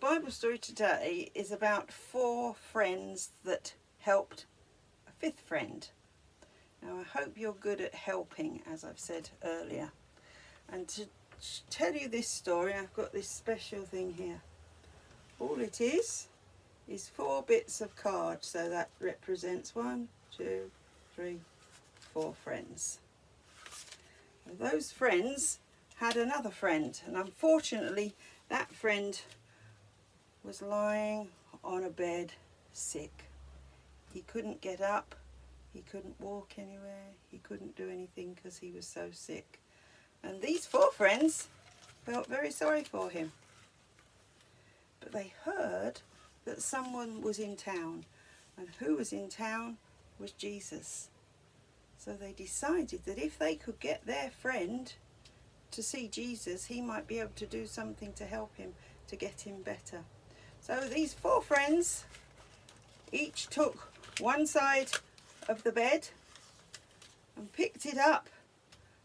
Bible story today is about 4 friends that helped a 5th friend. Now I hope you're good at helping, as I've said earlier. And to tell you this story, I've got this special thing here. All it is 4 bits of card, so that represents 1, 2, 3, 4 friends. And those friends had another friend, and unfortunately that friend was lying on a bed sick. He couldn't get up, he couldn't walk anywhere, he couldn't do anything because he was so sick. And these 4 friends felt very sorry for him. But they heard that someone was in town, and who was in town was Jesus. So they decided that if they could get their friend to see Jesus, he might be able to do something to help him, to get him better. So these 4 friends each took one side of the bed and picked it up,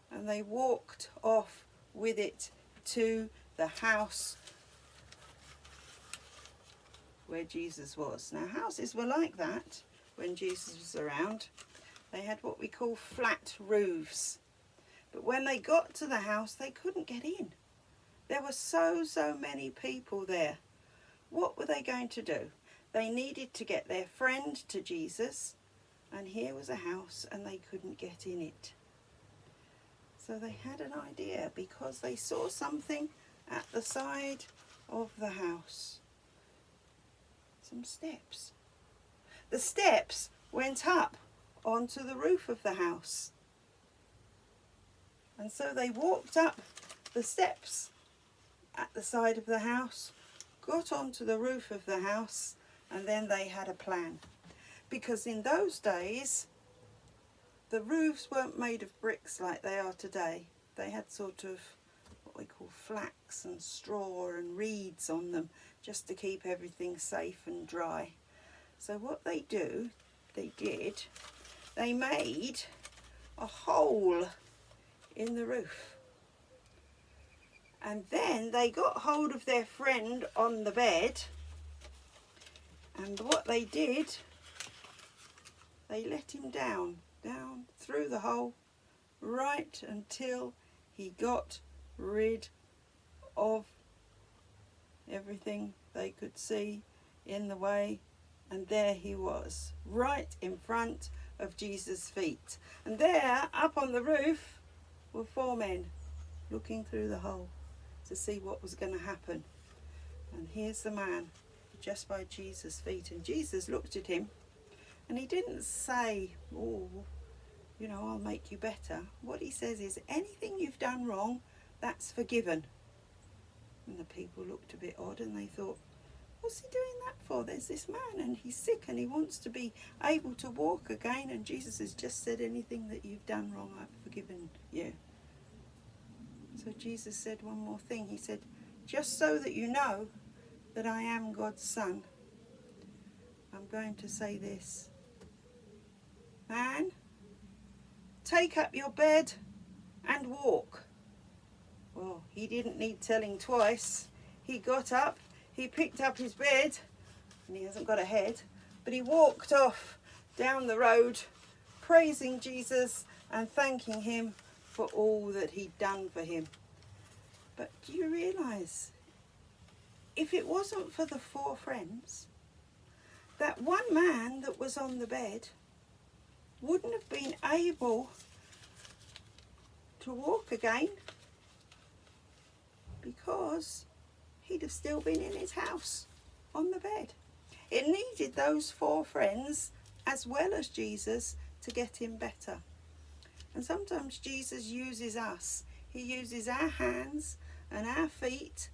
and they walked off with it to the house where Jesus was. Now houses were like that when Jesus was around. They had what we call flat roofs. But when they got to the house, they couldn't get in. There were so many people there. What were they going to do? They needed to get their friend to Jesus, and here was a house and they couldn't get in it. So they had an idea, because they saw something at the side of the house. Some steps. The steps went up onto the roof of the house. And so they walked up the steps at the side of the house, got onto the roof of the house, and then they had a plan. Because in those days, the roofs weren't made of bricks like they are today. They had sort of what we call flax and straw and reeds on them, just to keep everything safe and dry. So what they did, they made a hole in the roof. And then they got hold of their friend on the bed, and what they did, they let him down through the hole, right until he got rid of everything they could see in the way, and there he was, right in front of Jesus' feet. And there, up on the roof, were 4 men looking through the hole to see what was going to happen. And here's the man just by Jesus' feet, and Jesus looked at him, and he didn't say, oh, you know, I'll make you better. What he says is, anything you've done wrong, that's forgiven. And the people looked a bit odd, and they thought, what's he doing that for? There's this man and he's sick and he wants to be able to walk again, and Jesus has just said, anything that you've done wrong, I've forgiven you. So Jesus said one more thing. He said, just so that you know that I am God's son, I'm going to say this. Man, take up your bed and walk. Well, he didn't need telling twice. He got up, he picked up his bed, and he hasn't got a head, but he walked off down the road, praising Jesus and thanking him for all that he'd done for him. But do you realise, if it wasn't for the 4 friends, that one man that was on the bed wouldn't have been able to walk again, because he'd have still been in his house on the bed. It needed those 4 friends as well as Jesus to get him better. And sometimes Jesus uses us. He uses our hands and our feet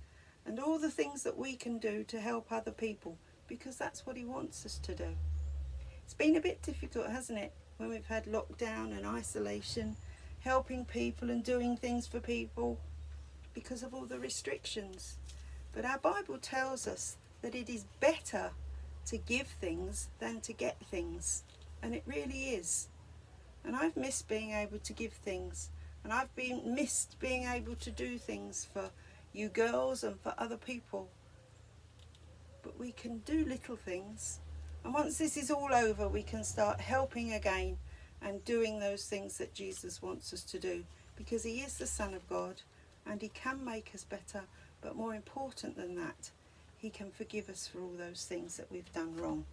and all the things that we can do to help other people, because that's what he wants us to do. It's been a bit difficult, hasn't it, when we've had lockdown and isolation, helping people and doing things for people because of all the restrictions. But our Bible tells us that it is better to give things than to get things. And it really is. And I've missed being able to give things. And I've missed being able to do things for you girls and for other people. but we can do little things. And once this is all over, we can start helping again and doing those things that Jesus wants us to do, because he is the Son of God and he can make us better. But more important than that, he can forgive us for all those things that we've done wrong.